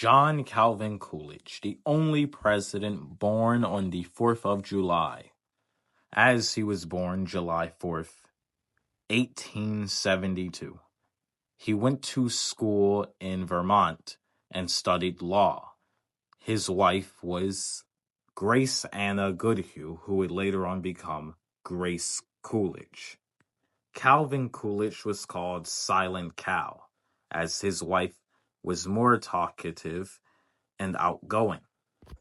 John Calvin Coolidge, the only president born on the 4th of July, as he was born July 4th, 1872. He went to school in Vermont and studied law. His wife was Grace Anna Goodhue, who would later on become Grace Coolidge. Calvin Coolidge was called Silent Cal, as his wife was more talkative and outgoing.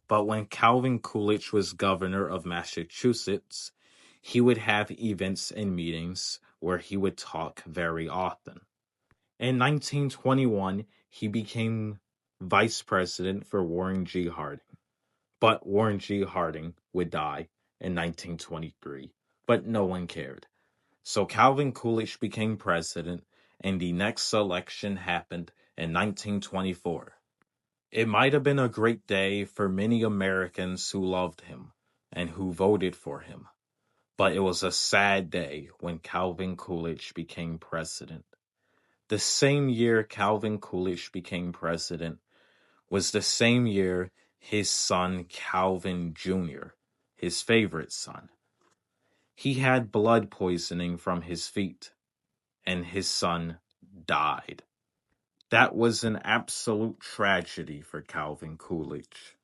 But when Calvin Coolidge was governor of Massachusetts, he would have events and meetings where he would talk very often. In 1921, he became vice president for Warren G. Harding. But Warren G. Harding would die in 1923, but no one cared. So Calvin Coolidge became president, and the next election happened in 1924. It might have been a great day for many Americans who loved him and who voted for him, but it was a sad day when Calvin Coolidge became president. The same year Calvin Coolidge became president was the same year his son Calvin Jr., his favorite son, he had blood poisoning from his feet, and his son died. That was an absolute tragedy for Calvin Coolidge.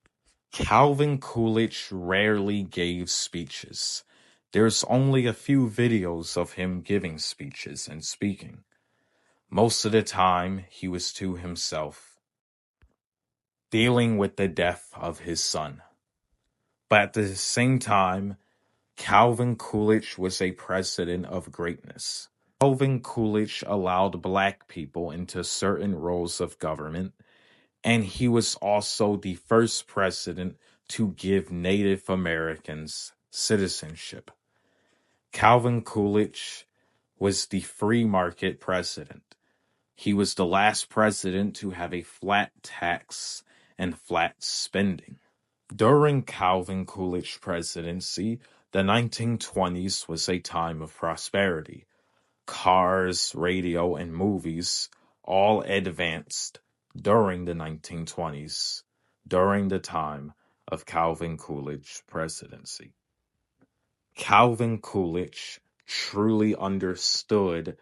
Calvin Coolidge rarely gave speeches. There's only a few videos of him giving speeches and speaking. Most of the time, he was to himself, dealing with the death of his son. But at the same time, Calvin Coolidge was a president of greatness. Calvin Coolidge allowed black people into certain roles of government, and he was also the first president to give Native Americans citizenship. Calvin Coolidge was the free market president. He was the last president to have a flat tax and flat spending. During Calvin Coolidge's presidency, the 1920s was a time of prosperity. Cars, radio, and movies all advanced during the 1920s, during the time of Calvin Coolidge's presidency. Calvin Coolidge truly understood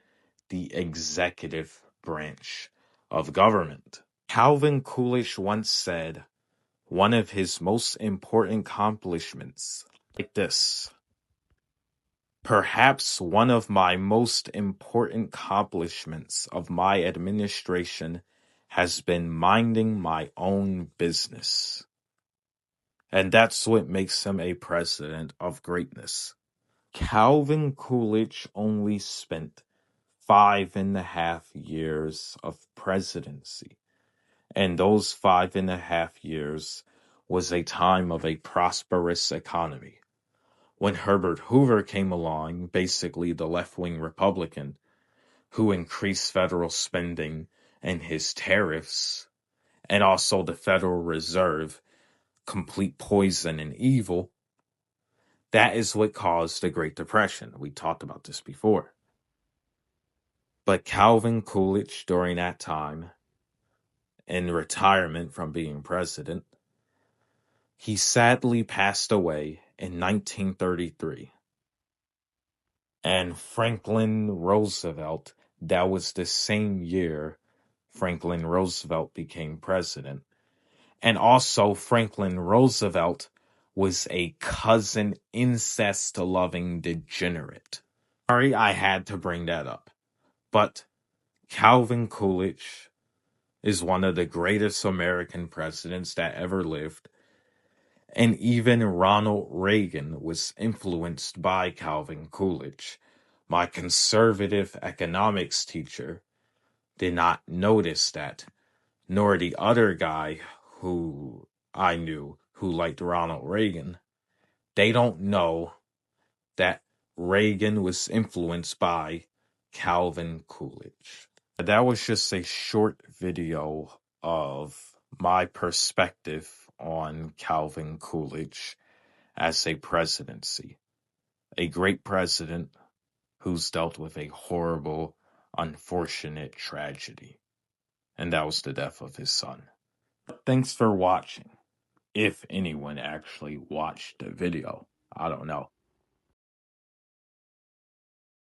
the executive branch of government. Calvin Coolidge once said, one of his most important accomplishments, like this: perhaps one of my most important accomplishments of my administration has been minding my own business. And that's what makes him a president of greatness. Calvin Coolidge only spent 5.5 years of presidency. And those 5.5 years was a time of a prosperous economy. When Herbert Hoover came along, basically the left-wing Republican, who increased federal spending and his tariffs, and also the Federal Reserve, complete poison and evil, that is what caused the Great Depression. We talked about this before. But Calvin Coolidge, during that time, in retirement from being president, he sadly passed away in 1933. And Franklin Roosevelt, that was the same year Franklin Roosevelt became president. And also Franklin Roosevelt was a cousin incest-loving degenerate. Sorry, I had to bring that up. But Calvin Coolidge is one of the greatest American presidents that ever lived. And even Ronald Reagan was influenced by Calvin Coolidge. My conservative economics teacher did not notice that, nor the other guy who I knew who liked Ronald Reagan. They don't know that Reagan was influenced by Calvin Coolidge. That was just a short video of my perspective on Calvin Coolidge as a presidency. A great president who's dealt with a horrible, unfortunate tragedy. And that was the death of his son. Thanks for watching. If anyone actually watched the video, I don't know.